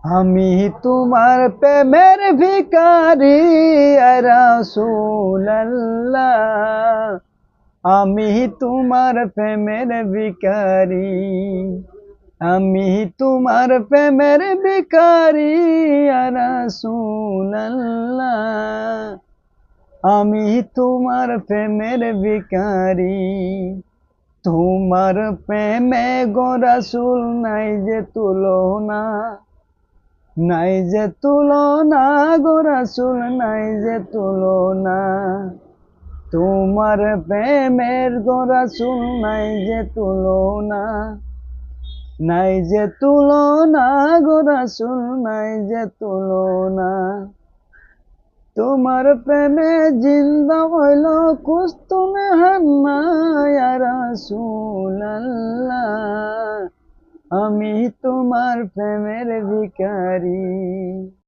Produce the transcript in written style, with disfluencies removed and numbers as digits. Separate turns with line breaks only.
আমি তোমার প্রেমের ভিখারি ইয়া রাসূলুল্লাহ। আমি তোমার প্রেমের ভিখারি। আমি তোমার প্রেমের ভিখারি ইয়া রাসূলুল্লাহ। আমি তোমার প্রেমের ভিখারি। তোমার প্রেমে গো রাসূল নাই যে তুলনা, নাই যে তুলনা গো রাসূল, নাই যে তুলনা। তোমার প্রেমের গো রাসূল নাই যে তুলনা, নাই যে তুলনা গো রাসূল, নাই যে তুলনা। তোমার প্রেমে জিন্দা হইল কুস্তুমে হান্না ইয়া রাসূলুল্লাহ। আমি তোমার প্রেমের ভিখারি।